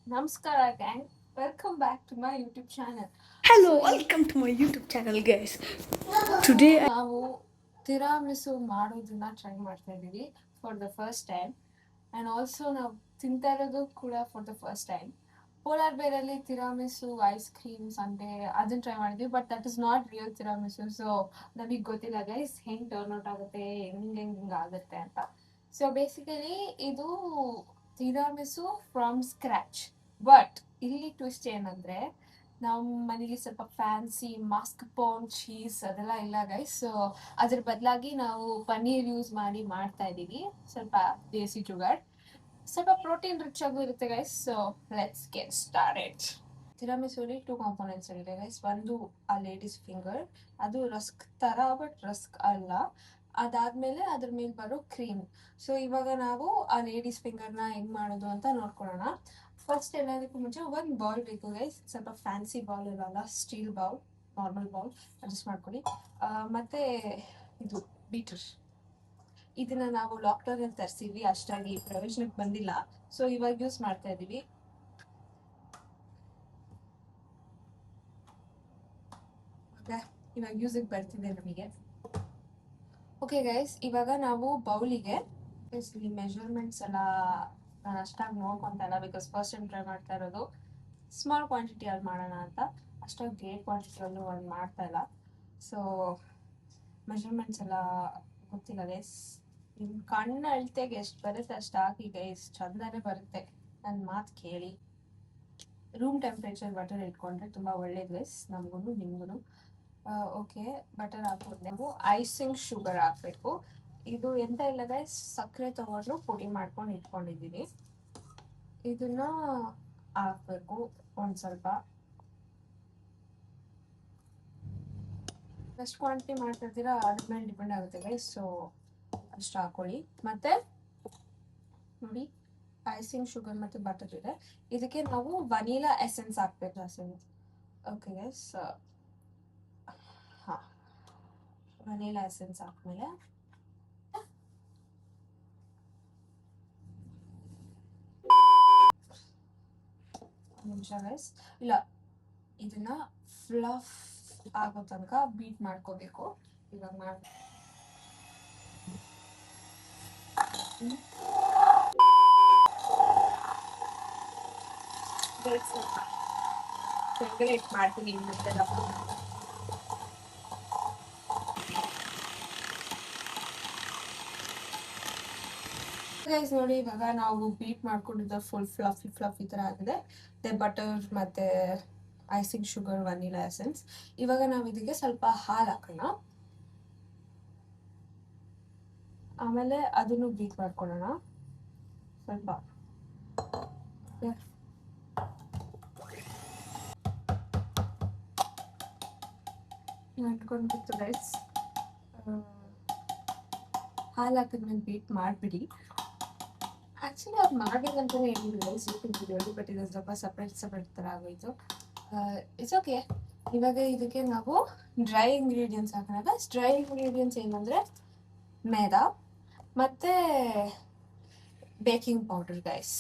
Namaskara gang, welcome back to my YouTube channel. Hello, welcome to my YouTube channel, guys. Today, ನಾವು ತಿರಾಮಿಸು ಮಾಡೋದನ್ನ try ಮಾಡ್ತಾ ಇದ್ದೀವಿ for the first time and also ನಾವು ತಿಂತಾ ಇರೋದು ಕೂಡ for the first time. Polar ಬೇರಲ್ಲಿ tiramisu ice creams ಅಂದರೆ ಅದನ್ನ ಟ್ರೈ ಮಾಡಿದ್ವಿ, but that is not real tiramisu. So ನಮಗೆ ಗೊತ್ತಿಲ್ಲ ಗೈಸ್ ಹೆಂಗೆ ಟರ್ನ್ ಔಟ್ ಆಗುತ್ತೆ, ಹೆಂಗೆ ಆಗುತ್ತೆ ಅಂತ. ಸೊ ಬೇಸಿಕಲಿ ಇದು ತಿರಾಮಿಸು ಫ್ರಮ್ ಸ್ಕ್ರ್ಯಾಚ್. ಬಟ್ ಇಲ್ಲಿ ಟ್ವಿಸ್ಟ್ ಏನಂದರೆ ನಮ್ಮ ಮನೇಲಿ ಸ್ವಲ್ಪ ಫ್ಯಾನ್ಸಿ ಮಾಸ್ಕ್ಪೋನ್ ಚೀಸ್ ಅದೆಲ್ಲ ಇಲ್ಲ ಗೈಸ್. ಸೊ ಅದ್ರ ಬದಲಾಗಿ ನಾವು ಪನ್ನೀರ್ ಯೂಸ್ ಮಾಡಿ ಮಾಡ್ತಾ ಇದ್ದೀವಿ, ಸ್ವಲ್ಪ ದೇಸಿ ಜುಗಾಡ್, ಸ್ವಲ್ಪ ಪ್ರೋಟೀನ್ ರಿಚ್ ಆಗೂ ಇರುತ್ತೆ guys. So let's get started. ತಿರಾಮಿಸುಲಿ ಟೂ ಕಾಂಪೋನೆಂಟ್ಸ್ ಇದೆ ಗೈಸ್. ಒಂದು ಆ ಲೇಡೀಸ್ ಫಿಂಗರ್, ಅದು ರಸ್ಕ್ ಥರ ಬಟ್ ರಸ್ಕ್ ಅಲ್ಲ. ಅದಾದಮೇಲೆ ಅದ್ರ ಮೇಲೆ ಬರೋ ಕ್ರೀಮ್. ಸೊ ಇವಾಗ ನಾವು ಆ ಲೇಡೀಸ್ ಫಿಂಗರ್ನ ಹೆಂಗೆ ಮಾಡೋದು ಅಂತ ನೋಡ್ಕೊಳ್ಳೋಣ. ಫಸ್ಟ್ ಎಲ್ಲದಕ್ಕೂ ಮುಂಚೆ ಒಂದು ಬೌಲ್ ಬೇಕು ಗೈಸ್. ಸ್ವಲ್ಪ ಫ್ಯಾನ್ಸಿ ಬೌಲ್ ಇರಲ್ಲ, steel bowl, normal bowl adjust ಮಾಡ್ಕೊಳ್ಳಿ. ಮತ್ತು ಇದು ಬೀಟರ್, ಇದನ್ನ ನಾವು ಲಾಕ್ಡೌನಲ್ಲಿ ತರಿಸಿದ್ವಿ, ಅಷ್ಟಾಗಿ ಪ್ರಯೋಜನಕ್ಕೆ ಬಂದಿಲ್ಲ. ಸೊ ಇವಾಗ ಯೂಸ್ ಮಾಡ್ತಾ ಇದ್ದೀವಿ. ಇವಾಗ ಯೂಸಿಗೆ ಬರ್ತಿದೆ ನಮಗೆ. ಓಕೆ ಗೈಸ್, ಇವಾಗ ನಾವು ಬೌಲಿಗೆ ಇಲ್ಲಿ ಮೆಜರ್ಮೆಂಟ್ಸ್ ಎಲ್ಲ ನಾನು ಅಷ್ಟಾಗಿ ನೋಡ್ಕೊತಾ ಇಲ್ಲ, ಬಿಕಾಸ್ ಫಸ್ಟ್ ಟೈಮ್ ಟ್ರೈ ಮಾಡ್ತಾ ಇರೋದು. ಸ್ಮಾಲ್ ಕ್ವಾಂಟಿಟಿಯಲ್ಲಿ ಮಾಡೋಣ ಅಂತ, ಅಷ್ಟಾಗಿ ಗ್ರೇಟ್ ಕ್ವಾಂಟಿಟಿಯಲ್ಲೂ ಒಂದು ಮಾಡ್ತಾ ಇಲ್ಲ. ಸೊ ಮೆಜರ್ಮೆಂಟ್ಸ್ ಎಲ್ಲ ಗೊತ್ತಿಲ್ಲ ಗೈಸ್. ನಿಮ್ಮ ಕಣ್ಣು ಅಳತೆಗೆ ಎಷ್ಟು ಬರುತ್ತೆ ಅಷ್ಟು ಹಾಕಿ ಗೈಸ್, ಚಂದನೇ ಬರುತ್ತೆ. ನನ್ನ ಮಾತು ಕೇಳಿ. ರೂಮ್ ಟೆಂಪ್ರೇಚರ್ ಬಟರ್ ಇಟ್ಕೊಂಡ್ರೆ ತುಂಬ ಒಳ್ಳೇದು ಗೈಸ್, ನಮಗೂ ನಿಮಗೂ. ಓಕೆ, ಬಟರ್ ಹಾಕ್ಬೋದು. ನಾವು ಐಸಿಂಗ್ ಶುಗರ್ ಹಾಕಬೇಕು. ಇದು ಎಂತ ಇಲ್ಲ ಗೈಸ್, ಸಕ್ಕರೆ ತೊಗೊಂಡು ಪುಡಿ ಮಾಡ್ಕೊಂಡು ಇಟ್ಕೊಂಡಿದ್ದೀನಿ. ಇದನ್ನ ಹಾಕ್ಬೇಕು ಒಂದು ಸ್ವಲ್ಪ. ಎಷ್ಟು ಕ್ವಾಂಟಿಟಿ ಮಾಡ್ತಾ ಇದ್ದೀರಾ ಅದ್ರ ಮೇಲೆ ಡಿಪೆಂಡ್ ಆಗುತ್ತೆ ಗೈಸ್. ಸೊ ಅಷ್ಟು ಹಾಕೊಳ್ಳಿ. ಮತ್ತೆ ನೋಡಿ, ಐಸಿಂಗ್ ಶುಗರ್ ಮತ್ತು ಬಟರ್ ಇದೆ. ಇದಕ್ಕೆ ನಾವು ವನಿಲಾ ಎಸೆನ್ಸ್ ಹಾಕ್ಬೇಕು. ಓಕೆ ಗೈಸ್, ಹಾಂ, ವನಿಲಾ ಎಸೆನ್ಸ್ ಹಾಕ್ಮೇಲೆ ನಿಮಿಷ ಗೈಸ್, ಇಲ್ಲ, ಇದನ್ನ ಫ್ಲಫ್ ಆಗೋ ತನಕ ಬೀಟ್ ಮಾಡ್ಕೋಬೇಕು. ಇವಾಗ ಮಾಡ್ತೀನಿ ಗೈಸ್. ನೋಡಿ, ಇವಾಗ ನಾವು ಬೀಟ್ ಮಾಡ್ಕೊಂಡಿದ್ದ ಫುಲ್ ಫ್ಲಫಿ ಥರ ಆಗಿದೆ. ಬಟರ್ ಮತ್ತು ಐಸಿಂಗ್ ಶುಗರ್, ವನಿಲಾ ಎಸೆನ್ಸ್. ಇವಾಗ ನಾವು ಇದಕ್ಕೆ ಸ್ವಲ್ಪ ಹಾಲು ಹಾಕೋಣ, ಆಮೇಲೆ ಅದನ್ನು ಬೀಟ್ ಮಾಡ್ಕೊಳ್ಳೋಣ ಸ್ವಲ್ಪ. ಅಂಟ್ಕೊಂಡ್ಬಿಟ್ಟು ಗೈಸ್, ಹಾಲು ಹಾಕಿದ್ಮೇಲೆ ಬೀಟ್ ಮಾಡಿಬಿಡಿ. ಆ್ಯಕ್ಚುಲಿ ಅದು ಮಾಡಬೇಕಂತಲೇ ಹೇಳಿದ್ರು ಗೈಸ್ ಯೂಟ್ಯೂಬ್ ವಿಡಿಯೋಲಿ, ಬಟ್ ಇದು ಸ್ವಲ್ಪ ಸಪ್ರೇಟ್ ಥರ ಆಗೋಯಿತು. It's okay. ಇವಾಗ ಇದಕ್ಕೆ ನಾವು ಡ್ರೈ ಇಂಗ್ರೀಡಿಯೆಂಟ್ಸ್ ಹಾಕೋಣ. ಡ್ರೈ ಇಂಗ್ರೀಡಿಯೆಂಟ್ಸ್ ಏನಂದರೆ ಮೇದಾ ಮತ್ತು ಬೇಕಿಂಗ್ ಪೌಡರ್ ಗೈಸ್.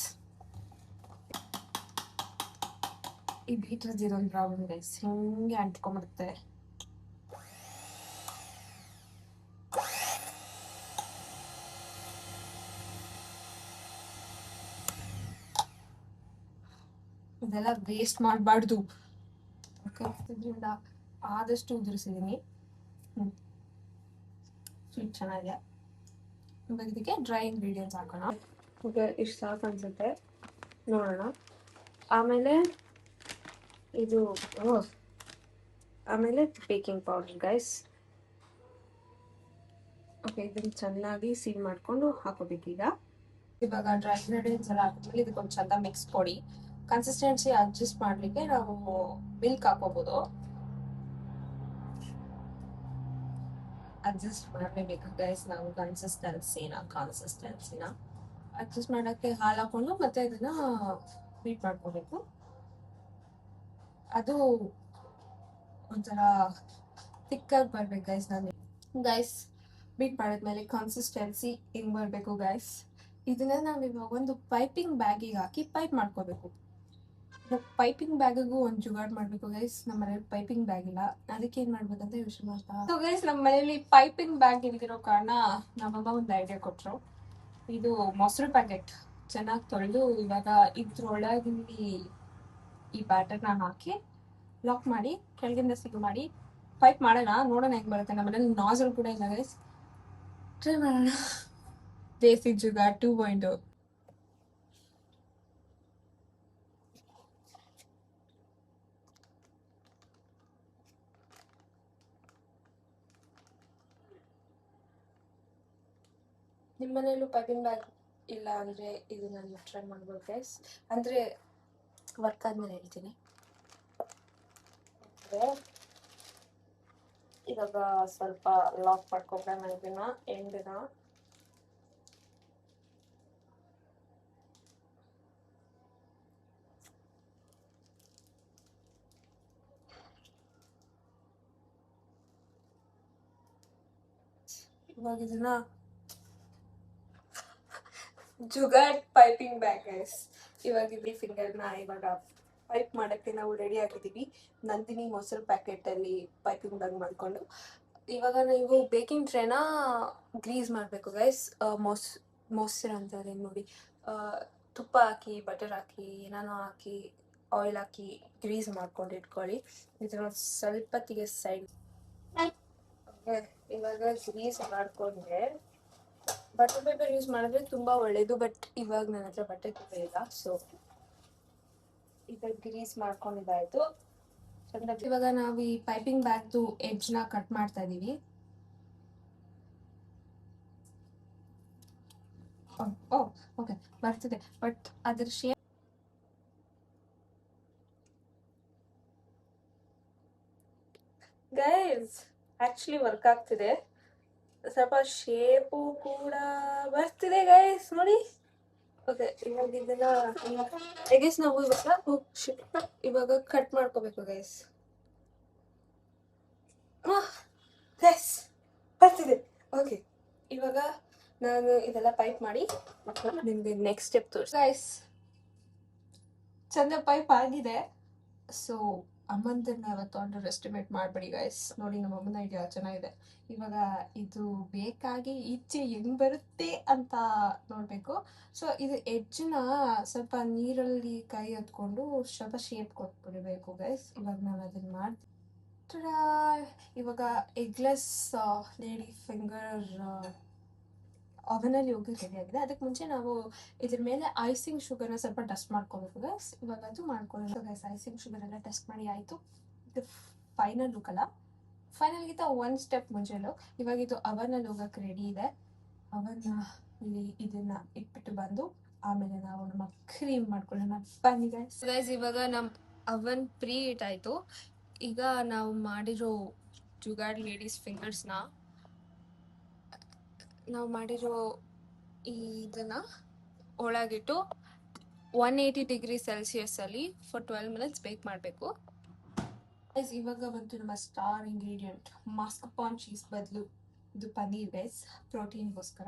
ಈ ಬೀಟರ್ಸ್ ಇದೊಂದು ಪ್ರಾಬ್ಲಮ್ ಗೈಸ್, ಹಿಂಗೆ ಅಂಟ್ಕೊಂಡ್ಬಿಡುತ್ತೆ. ಇದೆಲ್ಲ ವೇಸ್ಟ್ ಮಾಡಬಾರ್ದು. ಇದರಿಂದ ಆದಷ್ಟು ಉದುರಿಸಿದ್ದೀನಿ. ಸ್ವೀಟ್ ಚೆನ್ನಾಗಿದೆ. ಇವಾಗ ಇದಕ್ಕೆ ಡ್ರೈ ಇಂಗ್ರೀಡಿಯೆಂಟ್ಸ್ ಹಾಕೋಣ. ಈಗ ಇಷ್ಟು ಸಾಕು ಅನ್ಸುತ್ತೆ, ನೋಡೋಣ. ಆಮೇಲೆ ಇದು ಆಮೇಲೆ ಬೇಕಿಂಗ್ ಪೌಡರ್ ಗೈಸ್. ಓಕೆ, ಇದನ್ನು ಚೆನ್ನಾಗಿ ಸೀಲ್ ಮಾಡಿಕೊಂಡು ಹಾಕೋಬೇಕೀಗ. ಇವಾಗ ಡ್ರೈ ಇಂಗ್ರೀಡಿಯೆಂಟ್ಸ್ ಎಲ್ಲ ಹಾಕಿದ್ಮೇಲೆ ಇದಕ್ಕೊಂದು ಚಂದ ಮಿಕ್ಸ್ ಕೊಡಿ. ಕನ್ಸಿಸ್ಟೆನ್ಸಿ ಅಡ್ಜಸ್ಟ್ ಮಾಡಲಿಕ್ಕೆ ನಾವು ಮಿಲ್ಕ್ ಹಾಕೋಬೋದು. ಅಡ್ಜಸ್ಟ್ ಮಾಡಲೇಬೇಕು ಗೈಸ್ ನಾವು ಕನ್ಸಿಸ್ಟೆನ್ಸಿನ ಅಡ್ಜಸ್ಟ್ ಮಾಡೋಕ್ಕೆ ಹಾಲು ಹಾಕೊಂಡು ಮತ್ತೆ ಇದನ್ನ ಬೀಟ್ ಮಾಡ್ಕೋಬೇಕು. ಅದು ಒಂಥರ ತಿಕ್ಕಾಗಿ ಬರ್ಬೇಕು ಗೈಸ್. ಗೈಸ್ ಬೀಟ್ ಮಾಡಿದ್ಮೇಲೆ ಕನ್ಸಿಸ್ಟೆನ್ಸಿ ಹಿಂಗೆ ಬರಬೇಕು ಗೈಸ್. ಇದನ್ನ ನಾವು ಇವಾಗ ಒಂದು ಪೈಪಿಂಗ್ ಬ್ಯಾಗಿಗೆ ಹಾಕಿ ಪೈಪ್ ಮಾಡ್ಕೋಬೇಕು. ಪೈಪಿಂಗ್ ಬ್ಯಾಗಿಗೂ ಒಂದು ಜುಗಾಡ್ ಮಾಡಬೇಕು ಗೈಸ್. ನಮ್ಮ ಮನೇಲಿ ಪೈಪಿಂಗ್ ಬ್ಯಾಗ್ ಇಲ್ಲ, ಅದಕ್ಕೆ ಏನು ಮಾಡ್ಬೇಕಂತ ಯೋಚನೆ ಮಾಡ್ತಾ. ಸೊ ಗೈಸ್, ನಮ್ಮ ಮನೇಲಿ ಪೈಪಿಂಗ್ ಬ್ಯಾಗ್ ಇಲ್ದಿರೋ ಕಾರಣ ನಮ್ಮಮ್ಮ ಒಂದು ಐಡಿಯಾ ಕೊಟ್ಟರು. ಇದು ಮೊಸರು ಪ್ಯಾಕೆಟ್ ಚೆನ್ನಾಗಿ ತೊಳೆದು ಇವಾಗ ಇದ್ರೊಳಗಿಂದ ಈ ಬ್ಯಾಟರ್ನ ಹಾಕಿ ಲಾಕ್ ಮಾಡಿ ಕೆಳಗಿಂದ ಸಿಗು ಮಾಡಿ ಪೈಪ್ ಮಾಡೋಣ, ನೋಡೋಣ ಹೆಂಗೆ ಬರುತ್ತೆ. ನಮ್ಮ ಮನೇಲಿ ನಾಸಲ್ ಕೂಡ ಇಲ್ಲ ಗೈಸ್, ಟ್ರೈ ಮಾಡೋಣ. ದೇಸಿ ಜುಗಾಡ್ 2.0. ನಿಮ್ಮ ಮನೇಲೂ ಪೈಪಿಂಗ್ ಬ್ಯಾಗ್ ಇಲ್ಲ ಅಂದರೆ ಇದು ನಾನು ಟ್ರೈ ಮಾಡ್ಬೋದು ಗೈಸ್. ಅಂದರೆ ವರ್ಕ್ ಆದ್ಮೇಲೆ ಹೇಳ್ತೀನಿ. ಇವಾಗ ಸ್ವಲ್ಪ ಲಾಕ್ ಮಾಡ್ಕೊಂಡ್ರೆ ಇದನ್ನ ಎಂಡನ್ನ. ಇವಾಗ ಇದನ್ನ ಜುಗಾಡ್ ಪೈಪಿಂಗ್ ಬ್ಯಾಗ್ ಗೈಸ್. ಇವಾಗ ಇಲ್ಲಿ ಫಿಂಗರ್ನ ಇವಾಗ ಪೈಪ್ ಮಾಡೋಕ್ಕೆ ನಾವು ರೆಡಿ ಆಗಿದ್ದೀವಿ. ನಂದಿನಿ ಮೊಸರು ಪ್ಯಾಕೆಟಲ್ಲಿ ಪೈಪಿಂಗ್ ಬ್ಯಾಗ್ ಮಾಡಿಕೊಂಡು ಇವಾಗ ನೀವು ಬೇಕಿಂಗ್ ಟ್ರೇನ ಗ್ರೀಸ್ ಮಾಡಬೇಕು ಗೈಸ್. ಮೊಸರು ಅಂತಾರೆ ನೋಡಿ, ತುಪ್ಪ ಹಾಕಿ ಬಟರ್ ಹಾಕಿ ಏನಾನು ಹಾಕಿ ಆಯಿಲ್ ಹಾಕಿ ಗ್ರೀಸ್ ಮಾಡ್ಕೊಂಡು ಇಟ್ಕೊಳ್ಳಿ. ಇದನ್ನ ಸ್ವಲ್ಪತ್ತಿಗೆ ಸೈಡ್ ಇವಾಗ ಗ್ರೀಸ್ ಮಾಡಿಕೊಂಡ್ರೆ ಬಟರ್ ಪೇಪರ್ ಯೂಸ್ ಮಾಡಿದ್ರೆ ತುಂಬ ಒಳ್ಳೆಯದು. ಬಟ್ ಇವಾಗ ನನ್ನ ಹತ್ರ ಬಟರ್ ಪೇಪರ್ ಇಲ್ಲ, ಸೊ ಇವಾಗ ಗ್ರೀಸ್ ಮಾಡ್ಕೊಂಡಿದ್ದಾಯ್ತು. ಇವಾಗ ನಾವು ಈ ಪೈಪಿಂಗ್ ಬ್ಯಾಗ್ದು ಎಡ್ಜ್ನ ಕಟ್ ಮಾಡ್ತಾ ಇದ್ದೀವಿ. ಓಕೆ, ಬರ್ತಿದೆ, ಬಟ್ ಅದ್ರ ಶೇಪ್ ಗೈಸ್ ಆ್ಯಕ್ಚುಲಿ ವರ್ಕ್ ಆಗ್ತಿದೆ. ಸ್ವಲ್ಪ ಶೇಪು ಕೂಡ ಬರ್ತಿದೆ ಗೈಸ್, ನೋಡಿ. ಓಕೆ, ಇವಾಗ ಇದನ್ನ ಗೈಸ್ ನಾವು ಇವಾಗ ಕಟ್ ಮಾಡ್ಕೋಬೇಕು ಗೈಸ್. ಗೈಸ್ ಬರ್ತಿದೆ. ಓಕೆ, ಇವಾಗ ನಾನು ಇದೆಲ್ಲ ಪೈಪ್ ಮಾಡಿ ನಿಮಗೆ ನೆಕ್ಸ್ಟ್ ಸ್ಟೆಪ್ ತೋರಿಸಿ ಗೈಸ್. ಚಂದ ಪೈಪ್ ಆಗಿದೆ. ಸೊ ಅಮ್ಮಂದನ್ನ ಯಾವತ್ತು ಅಂಡರ್ ಎಸ್ಟಿಮೇಟ್ ಮಾಡಬೇಡಿ ಗೈಸ್. ನೋಡಿ, ನಮ್ಮ ಅಮ್ಮನ ಐಡಿಯಾ ಚೆನ್ನಾಗಿದೆ. ಇವಾಗ ಇದು ಬೇಕಾಗಿ ಈಚೆ ಹೆಂಗ್ ಬರುತ್ತೆ ಅಂತ ನೋಡಬೇಕು. ಸೊ ಇದು ಎಡ್ಜ್ನ ಸ್ವಲ್ಪ ನೀರಲ್ಲಿ ಕೈ ಹೊತ್ಕೊಂಡು ಸ್ವಲ್ಪ ಶೇಪ್ ಕೊಟ್ಬಿಡಬೇಕು ಗೈಸ್. ಇವಾಗ ನಾನು ಅದನ್ನ ಮಾಡ್ತೀನಿ. ಇವಾಗ ಎಗ್ಲೆಸ್ ಲೇಡಿ ಫಿಂಗರ್ ಅವನಲ್ಲಿ ಹೋಗಿ ರೆಡಿ ಆಗಿದೆ. ಅದಕ್ಕೆ ಮುಂಚೆ ನಾವು ಇದ್ರ ಮೇಲೆ ಐಸಿಂಗ್ ಶುಗರ್ನ ಸ್ವಲ್ಪ ಟೆಸ್ಟ್ ಮಾಡ್ಕೋಬೇಕು ಗೈಸ್. ಇವಾಗ ಅದು ಮಾಡ್ಕೊಳ್ಳೋಣ ಗೈಸ್. ಐಸಿಂಗ್ ಶುಗರ್ ಎಲ್ಲ ಟೆಸ್ಟ್ ಮಾಡಿ ಆಯಿತು. ಇದು ಫೈನಲ್ ಲುಕ್ ಅಲ್ಲ, ಫೈನಲ್ಗಿಂತ ಒಂದು ಸ್ಟೆಪ್ ಮುಂಚೆಲು. ಇವಾಗ ಇದು ಅವನಲ್ಲಿ ಹೋಗಕ್ಕೆ ರೆಡಿ ಇದೆ. ಅವನ್ನ ಇಲ್ಲಿ ಇದನ್ನ ಇಟ್ಬಿಟ್ಟು ಬಂದು ಆಮೇಲೆ ನಾವು ನಮ್ಮ ಕ್ರೀಮ್ ಮಾಡ್ಕೊಳ್ಳೋಣ, ಬನ್ನಿ ಗೈಸ್. ಗೈಸ್ ಇವಾಗ ನಮ್ಮ ಅವನ್ ಪ್ರೀ ಹೀಟ್ ಆಯಿತು. ಈಗ ನಾವು ಮಾಡಿರೋ ಜುಗಾಡ್ ಲೇಡೀಸ್ ಫಿಂಗರ್ಸ್ನ ನಾವು ಮಾಡಿರೋ ಇದನ್ನ ಒಳಗಿಟ್ಟು 180 ಡಿಗ್ರಿ ಸೆಲ್ಸಿಯಸ್ಸಲ್ಲಿ ಫಾರ್ 12 ಮಿನಿಟ್ಸ್ ಬೇಕ್ ಮಾಡಬೇಕು. ಇವಾಗ ಬಂತು ನಮ್ಮ ಸ್ಟಾರ್ ಇಂಗ್ರೀಡಿಯೆಂಟ್, ಮಾಸ್ಕಪಾನ್ ಚೀಸ್ ಬದಲು ಇದು ಪನ್ನೀರ್ ಗೈಸ್, ಪ್ರೋಟೀನ್ಗೋಸ್ಕರ.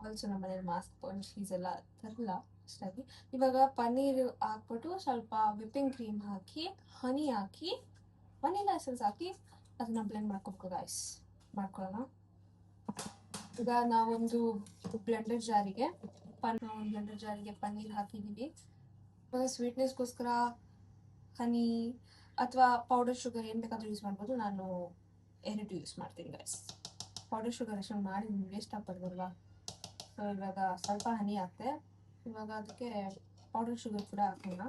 ಆಲ್ಸೋ ನಮ್ಮ ಮನೇಲಿ ಮಾಸ್ಕಪಾನ್ ಚೀಸ್ ಎಲ್ಲ ತರಲ್ಲ ಅಷ್ಟಾಗಿ. ಇವಾಗ ಪನ್ನೀರ್ ಹಾಕ್ಬಿಟ್ಟು ಸ್ವಲ್ಪ ವಿಪ್ಪಿಂಗ್ ಕ್ರೀಮ್ ಹಾಕಿ, ಹನಿ ಹಾಕಿ, ವನಿಲಾ ಎಸೆನ್ಸ್ ಹಾಕಿ ಅದನ್ನ ಬ್ಲೆಂಡ್ ಮಾಡ್ಕೊಬೇಕು ಗೈಸ್. ಮಾಡ್ಕೊಳ್ಳೋಣ. ಈಗ ನಾವೊಂದು ಬ್ಲೆಂಡರ್ ಜಾರಿಗೆ ಪನ್ನೀರ್ ಹಾಕಿದ್ದೀವಿ. ಇವಾಗ ಸ್ವೀಟ್ನೆಸ್ಗೋಸ್ಕರ ಹನಿ ಅಥವಾ ಪೌಡರ್ ಶುಗರ್ ಏನು ಬೇಕಾದರೂ ಯೂಸ್ ಮಾಡ್ಬೋದು. ನಾನು 2 ಯೂಸ್ ಮಾಡ್ತೀನಿ ಗೈಸ್. ಪೌಡರ್ ಶುಗರ್ ಅಷ್ಟೊಂದು ಮಾಡಿ ವೇಸ್ಟ್ ಆಗ್ಬಾರ್ದಲ್ವಾ. ಸೊ ಇವಾಗ ಸ್ವಲ್ಪ ಹನಿ ಹಾಕ್ತೆ. ಇವಾಗ ಅದಕ್ಕೆ ಪೌಡರ್ ಶುಗರ್ ಕೂಡ ಹಾಕೋಣ.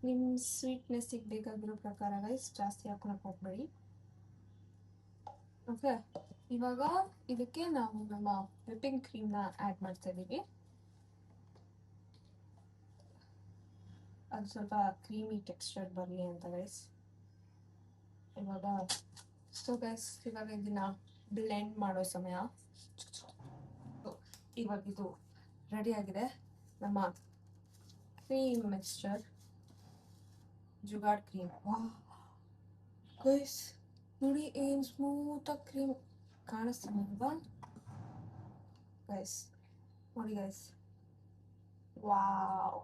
ನಿಮ್ಮ ಸ್ವೀಟ್ನೆಸ್ಸಿಗೆ ಬೇಕಾಗಿರೋ ಪ್ರಕಾರ ಗೈಸ್ ಜಾಸ್ತಿ ಹಾಕೊಳಕ್ಕೆ ಹೋಗ್ಬೇಡಿ. ಓಕೆ, ಇವಾಗ ಇದಕ್ಕೆ ನಾವು ನಮ್ಮ ವಿಪ್ಪಿಂಗ್ ಕ್ರೀಮ್ನ ಆ್ಯಡ್ ಮಾಡ್ತಾ ಇದ್ದೀವಿ. ಅದು ಸ್ವಲ್ಪ ಕ್ರೀಮಿ ಟೆಕ್ಸ್ಚರ್ ಬರಲಿ ಅಂತ ಗೈಸ್. ಇವಾಗ ಇವಾಗ ಇದನ್ನ ಬ್ಲೆಂಡ್ ಮಾಡೋ ಸಮಯ. ಇವಾಗ ಇದು ರೆಡಿ ಆಗಿದೆ, ನಮ್ಮ cream mixture, jugaad cream. Guys ನೋಡಿ ಏನು ಸ್ಮೂತಾಗಿ ಕ್ರೀಮ್ ಕಾಣಿಸ್ತಿದೆ ಅಲ್ವಾ ಗೈಸ್. ನೋಡಿ ಗೈಸ್, ವಾವ್.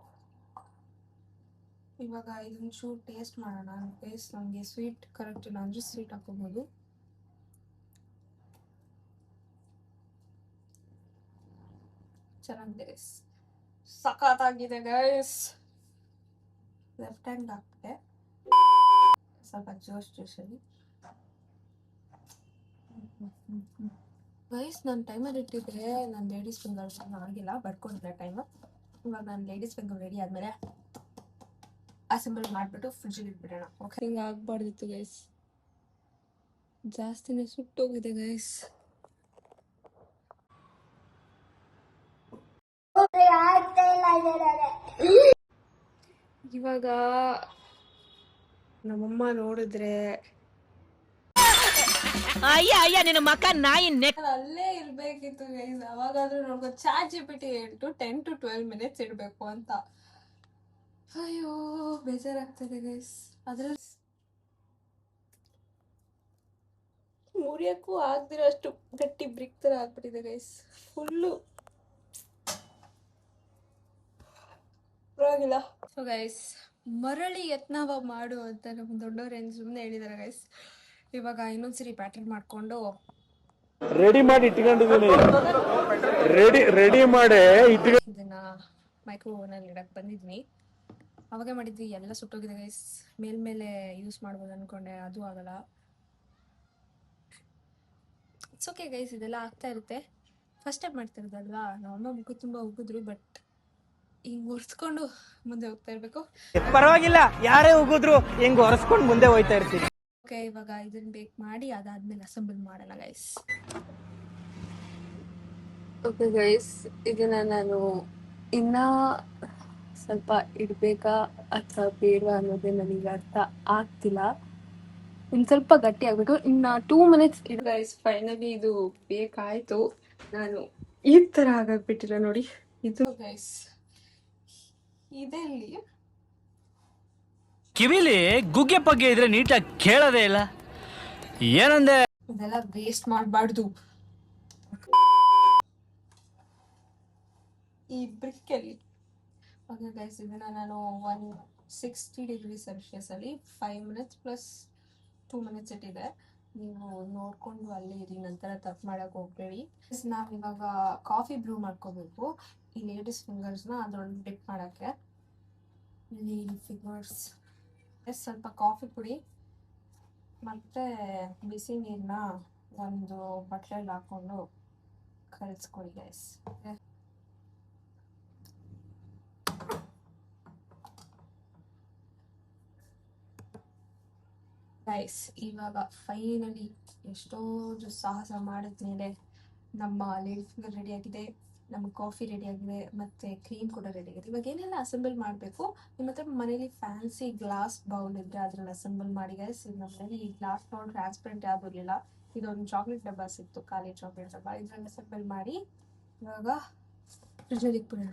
ಇವಾಗ ಇದನ್ನ ಚೂರು ಟೇಸ್ಟ್ ಮಾಡೋಣ. ಟೇಸ್ಟ್ ನನಗೆ ಸ್ವೀಟ್ ಕರೆಕ್ಟ್ ಇಲ್ಲ ಅಂದರೆ ಸ್ವೀಟ್ ಹಾಕೋಬೋದು. ಚೆನ್ನಾಗಿದೆ ಗೈಸ್, ಸಖತ್ತಾಗಿದೆ ಗೈಸ್. ಲೆಫ್ಟ್ ಹ್ಯಾಂಡ್ ಹಾಕ್ತೆ ಸ್ವಲ್ಪ ಜೋಶಲ್ಲಿ. ಗೈಸ್ ನಾನು ಟೈಮರ್ ಇಟ್ಟಿದ್ರೆ ನಾನು ಲೇಡೀಸ್ ಫಿಂಗರ್ಸ್ ಆಗಿಲ್ಲ, ಬರ್ಕೊಂಡಿಲ್ಲ ಟೈಮರ್. ಇವಾಗ ನಾನು ಲೇಡೀಸ್ ಫಿಂಗರ್ ರೆಡಿ ಆದಮೇಲೆ ಅಸೆಂಬಲ್ ಮಾಡಿಬಿಟ್ಟು ಫ್ರಿಜ್ಜಲ್ಲಿ ಇಟ್ಬಿಡೋಣ. ಓಕೆ, ಹಿಂಗೆ ಆಗ್ಬಾರ್ದಿತ್ತು ಗೈಸ್, ಜಾಸ್ತಿನೇ ಸುಟ್ಟೋಗಿದೆ ಗೈಸ್. ಇವಾಗ ನಮ್ಮಮ್ಮ ನೋಡಿದ್ರೆ ನಿನ್ನ ಮಕ್ಕ ನಾಯಿ ಅಲ್ಲೇ ಇರ್ಬೇಕಿತ್ತು ಗೈಸ್. ಅವಾಗಾದ್ರೂ ನೋಡ್ಕೊ ChatGPT ಹೇಳ್ತು 10 to 12 minutes ಇಡಬೇಕು ಅಂತ. ಅಯ್ಯೋ ಬೇಜಾರಾಗ್ತದೆ ಗೈಸ್. ಅದ್ರಲ್ಲಿ ಮುರಿಯಕ್ಕೂ ಆಗ್ದಿರೋ ಅಷ್ಟು ಗಟ್ಟಿ ಬ್ರಿಕ್ ಥರ ಆಗ್ಬಿಟ್ಟಿದೆ ಗೈಸ್, ಫುಲ್ಲು. ಪರವಾಗಿಲ್ಲ. ಸೊ ಗೈಸ್, ಮರಳಿ ಯತ್ನವ ಮಾಡು ಅಂತ ನಮ್ಮ ದೊಡ್ಡವ್ರು ಏನು ಸುಮ್ಮನೆ ಹೇಳಿದ್ದಾರೆ ಗೈಸ್. ಇವಾಗ ಇನ್ನೊಂದ್ಸರಿ ಪ್ಯಾಟರ್ನ್ ಮಾಡಿಕೊಂಡು ರೆಡಿ ಮಾಡಿ ಇಟ್ಕೊಂಡಿದ್ದೀನಿ. ರೆಡಿ ಮಾಡಿ ಇದನ್ನ ಮೈಕ್ರೋವೇವ್ನಲ್ಲಿ ಇಡಕ್ಕೆ ಬಂದಿದ್ವಿ. ಅವಾಗೆ ಮಾಡಿದ್ವಿ, ಎಲ್ಲ ಸುಟ್ಟೋಗಿದೆ ಗೈಸ್. ಮೇಲ್ಮೇಲೆ ಯೂಸ್ ಮಾಡ್ಬೋದು ಅಂದ್ಕೊಂಡೆ, ಅದು ಆಗಲ್ಲ. ಇಟ್ಸ್ ಓಕೆ ಗೈಸ್, ಇದೆಲ್ಲ ಆಗ್ತಾ ಇರುತ್ತೆ. ಫಸ್ಟ್ ಟೈಮ್ ಮಾಡ್ತಿರೋದಲ್ವಾ. ನಮ್ಮಮ್ಮ ಮುಖ ತುಂಬ ಉಗಿದ್ರು, ಬಟ್ ಹಿಂಗೆ ಒರೆಸ್ಕೊಂಡು ಮುಂದೆ ಹೋಗ್ತಾ ಇರಬೇಕು. ಪರವಾಗಿಲ್ಲ, ಯಾರೇ ಹೋಗಿದ್ರು ಹೆಂಗ್ ಹೊರಸ್ಕೊಂಡು ಮುಂದೆ ಹೋಯ್ತಾ ಇರ್ತೀನಿ. ಓಕೆ, ಇವಾಗ ಇದನ್ನ ಬೇಕ್ ಮಾಡಿ ಅದಾದ್ಮೇಲೆ ಅಸೆಂಬಲ್ ಮಾಡೋಣ ಗೈಸ್. ಓಕೆ ಗೈಸ್, ಇದನ್ನ ನಾನು ಇನ್ನ ಸ್ವಲ್ಪ ಇಡಬೇಕಾ ಅಥವಾ ಬೇಡವಾ ಅನ್ನೋದೇ ನನಗೆ ಅರ್ಥ ಆಗ್ತಿಲ್ಲ. ಇನ್ನು ಸ್ವಲ್ಪ ಗಟ್ಟಿ ಆಗಬೇಕು. ಇನ್ನು 2 minutes ಇದು ಗೈಸ್. ಫೈನಲಿ ಇದು ಬೇಕಾಯಿತು. ನಾನು ಈ ಥರ ಆಗಾಗ್ಬಿಟ್ಟಿಲ್ಲ ನೋಡಿ ಇದು ಗೈಸ್. ಇದೆಲ್ಲಿ ಕಿವಿಲಿ ಗುಗ್ಗೆ ಪಗ್ಗೆ ಇದ್ರೆ ನೀಟಾಗಿ ಕೇಳೋದೇ ಇಲ್ಲ. ಏನಂದೆ? ಇದೆಲ್ಲ ವೇಸ್ಟ್ ಮಾಡಬಾರ್ದು. ಈ ಬ್ರಿಕ್ಕಲ್ಲಿ ಓಕೆ ಗೈಸ್, ಇದನ್ನ ನಾನು 160 ಡಿಗ್ರಿ ಸೆಲ್ಸಿಯಸಲ್ಲಿ 5 minutes ಪ್ಲಸ್ 2 minutes ಇಟ್ಟಿದೆ. ನೀವು ನೋಡಿಕೊಂಡು ಅಲ್ಲೇ ಇರಿ, ನಂತರ ತಪ್ಪು ಮಾಡೋಕ್ಕೆ ಹೋಗ್ಬೇಡಿ. ನಾವಿವಾಗ ಕಾಫಿ ಬ್ರೂ ಮಾಡ್ಕೋಬೇಕು. ಈ ಲೇಡೀಸ್ ಫಿಂಗರ್ಸ್ನ ಅದರೊಳಗೆ ಡಿಪ್ ಮಾಡೋಕ್ಕೆ. ಲೇಡಿ ಫಿಂಗರ್ಸ್ ಸ್ವಲ್ಪ ಕಾಫಿ ಪುಡಿ ಮತ್ತು ಬಿಸಿ ನೀರನ್ನ ಒಂದು ಬಟ್ಲಲ್ಲಿ ಹಾಕ್ಕೊಂಡು ಕಲಿಸ್ಕೊಡಿ ಗೈಸ್. ಗೈಸ್, ಇವಾಗ ಫೈನಲಿ ಎಷ್ಟೊಂದು ಸಾಹಸ ಮಾಡಿದ್ಮೇಲೆ ನಮ್ಮ ಲೇಡಿ ಫಿಂಗರ್ ರೆಡಿ ಆಗಿದೆ, ನಮ್ಮ ಕಾಫಿ ರೆಡಿ ಆಗಿದೆ, ಮತ್ತು ಕ್ರೀಮ್ ಕೂಡ ರೆಡಿ ಆಗಿದೆ. ಇವಾಗ ಏನೆಲ್ಲ ಅಸೆಂಬಲ್ ಮಾಡಬೇಕು. ನಿಮ್ಮ ಹತ್ರ ಮನೇಲಿ ಫ್ಯಾನ್ಸಿ ಗ್ಲಾಸ್ ಬೌಲ್ ಇದ್ದರೆ ಅದ್ರಲ್ಲಿ ಅಸೆಂಬಲ್ ಮಾಡಿ ಗೈಸ್. ಇದು ನಮ್ಮ ಮನೇಲಿ ಈ ಗ್ಲಾಸ್ ಬೌಲ್ ಟ್ರಾನ್ಸ್ಪರೆಂಟ್ ಯಾವುದು ಇರಲಿಲ್ಲ. ಇದೊಂದು ಚಾಕ್ಲೇಟ್ ಡಬ್ಬ ಸಿಕ್ತು, ಖಾಲಿ ಚಾಕ್ಲೇಟ್ ಡಬ್ಬ. ಇದರಲ್ಲಿ ಅಸೆಂಬಲ್ ಮಾಡಿ ಇವಾಗ ಫ್ರಿಜ್ಜಲ್ಲಿ ಇಟ್ಬಿಡೋಣ.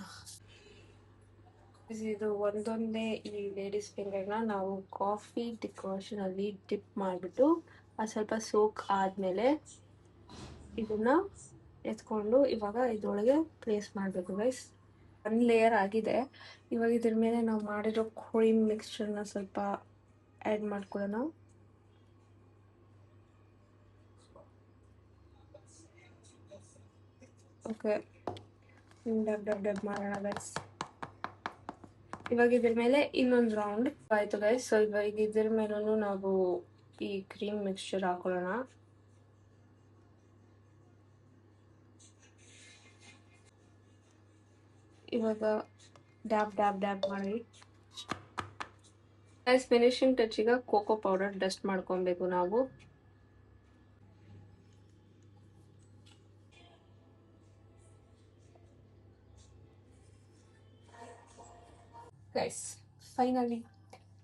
ಇದು ಒಂದೊಂದೇ ಈ ಲೇಡೀಸ್ ಫಿಂಗರ್ನ ನಾವು ಕಾಫಿ ಡಿಕಾಷನಲ್ಲಿ ಡಿಪ್ ಮಾಡಿಬಿಟ್ಟು ಅದು ಸ್ವಲ್ಪ ಸೋಕ್ ಆದಮೇಲೆ ಇದನ್ನು ಎತ್ಕೊಂಡು ಇವಾಗ ಇದರೊಳಗೆ ಪ್ಲೇಸ್ ಮಾಡಬೇಕು ಗೈಸ್. 1 ಲೇಯರ್ ಆಗಿದೆ. ಇವಾಗ ಇದ್ರ ಮೇಲೆ ನಾವು ಮಾಡಿರೋ ಕ್ರೀಮ್ ಮಿಕ್ಸ್ಚರ್ನ ಸ್ವಲ್ಪ ಆ್ಯಡ್ ಮಾಡ್ಕೊಳ್ಳೋಣ. ಓಕೆ, ಡಬ್ ಡಬ್ ಡಬ್ ಮಾಡೋಣ ಗೈಸ್. ಇವಾಗ ಇದ್ರ ಮೇಲೆ ಇನ್ನೊಂದು ರೌಂಡ್ ಆಯಿತು ಗೈಸ್. ಸೊ ಇವಾಗ ಇದ್ರ ಮೇಲೂ ನಾವು ಈ ಕ್ರೀಮ್ ಮಿಕ್ಸ್ಚರ್ ಹಾಕೊಳ್ಳೋಣ. ಇವಾಗ ಡ್ಯಾಬ್ ಡ್ಯಾಬ್ ಡ್ಯಾಬ್ ಮಾಡಿ ಗೈಸ್. ಫಿನಿಶಿಂಗ್ ಟಚ್ಗೆ ಕೋಕೋ ಪೌಡರ್ ಡಸ್ಟ್ ಮಾಡ್ಕೊಬೇಕು ನಾವು. ಗೈಸ್, ಫೈನಲಿ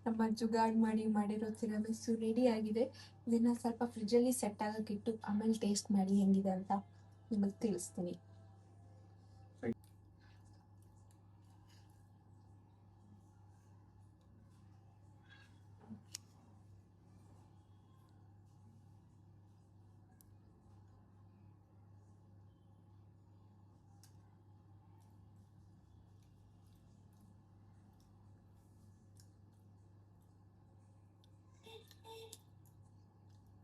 ನಮ್ಮ ಜುಗಾಡ್ ಮಾಡಿರೋ ತಿರಾಮಿಸು ರೆಡಿ ಆಗಿದೆ. ಇದನ್ನು ಸ್ವಲ್ಪ ಫ್ರಿಜ್ಜಲ್ಲಿ ಸೆಟ್ ಆಗೋಕ್ಕಿಟ್ಟು ಆಮೇಲೆ ಟೇಸ್ಟ್ ಮಾಡಿ ಹೆಂಗಿದೆ ಅಂತ ನಿಮಗೆ ತಿಳಿಸ್ತೀನಿ.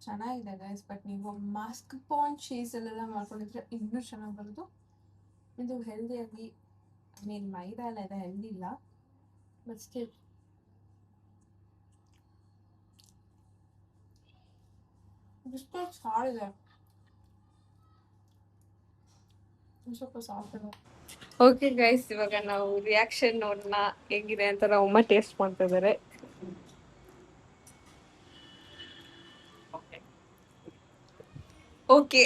ಚೆನ್ನಾಗಿದೆ ಗೈಸ್. ಬಟ್ ನೀವು ಮಾಸ್ಕ್ ಪಾನ್ ಚೀಸಲ್ಲೆಲ್ಲ ಮಾಡ್ಕೊಂಡಿದ್ರೆ ಇನ್ನೂ ಚೆನ್ನಾಗಿ ಬರೋದು. ಇದು ಹೆಲ್ದಿಯಾಗಿ, ಐ ಮೀನ್ ಮೈದಾ ಎಲ್ಲ ಇದೆ, ಹೆಲ್ದಿ ಇಲ್ಲ, ಬಟ್ ಸ್ಟಿಲ್ ಬಿಸ್ಕೆಟ್ ಸಾಡಿದೆ, ಸ್ವಲ್ಪ ಸಾಫ್ಟ್ ಇದೆ. ಓಕೆ ಗೈಸ್, ಇವಾಗ ನಾವು ರಿಯಾಕ್ಷನ್ ನೋಡೋಣ ಹೇಗಿದೆ ಅಂತ. ನಾವು ಅಮ್ಮ ಟೇಸ್ಟ್ ಮಾಡ್ತಾ ಇದ್ದಾರೆ. ಓಕೆ,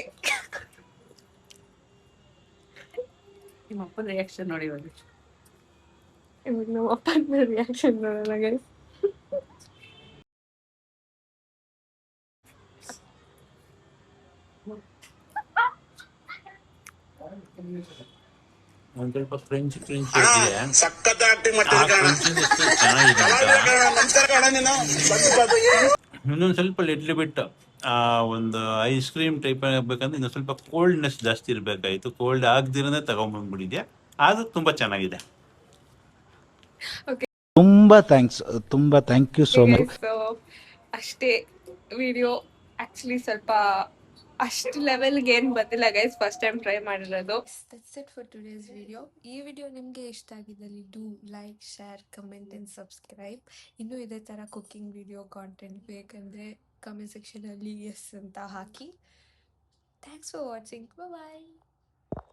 ನಿಮ್ಮ ಅಪ್ಪನ ರಿಯಾಕ್ಷನ್ ನೋಡಿ ಇವಾಗ. ಇವಾಗ ನಮ್ಮ ಅಪ್ಪನ ರಿಯಾಕ್ಷನ್ ನೋಡೋಣ ಗೈಸ್. ಒಂದ್ ಸ್ವಲ್ಪ ಫ್ರೆಂಚ್ ಸಖತ್ ಆಕ್ಟಿಂಗ್ ಇನ್ನೊಂದು ಸ್ವಲ್ಪ ಲಿಟ್ಲ್ ಬಿಟ್ ಒಂದು ಐಸ್ ಕ್ರೀಮ್ ಟೈಪ್ ಆಗ್ಬೇಕಂದ್ರೆ ಇನ್ನೊಂದು ಸ್ವಲ್ಪ ಕೋಲ್ಡ್ನೆಸ್ ಜಾಸ್ತಿ ಇರಬೇಕಾಯ್ತು. ಕೋಲ್ಡ್ ಆಗದಿರನೇ ತಗೊಂಡ್ಬಂದ್ಬಿಟ್ಟಿದ್ಯಾ, ಅದು ತುಂಬಾ ಚೆನ್ನಾಗಿದೆ. ತುಂಬಾ ಥ್ಯಾಂಕ್ ಯು ಸೋ ಮಚ್. ಅಷ್ಟೇ ವಿಡಿಯೋ ಆಕ್ಚುಲಿ ಸ್ವಲ್ಪ ಅಷ್ಟು ಲೆವೆಲ್ಗೆ ಏನು ಬಂದಿಲ್ಲ ಗೈಸ್, ಫಸ್ಟ್ ಟೈಮ್ ಟ್ರೈ ಮಾಡಿರೋದು. That's it for today's video. ಈ ವಿಡಿಯೋ ನಿಮಗೆ ಇಷ್ಟ ಆಗಿದ್ದಲ್ಲಿ do like, share, comment and subscribe. ಇನ್ನೂ ಇದೇ ಥರ ಕುಕ್ಕಿಂಗ್ ವಿಡಿಯೋ ಕಾಂಟೆಂಟ್ ಬೇಕಂದರೆ ಕಮೆಂಟ್ ಸೆಕ್ಷನಲ್ಲಿ ಎಸ್ ಅಂತ ಹಾಕಿ. Thanks for watching. ಬಾಯ್.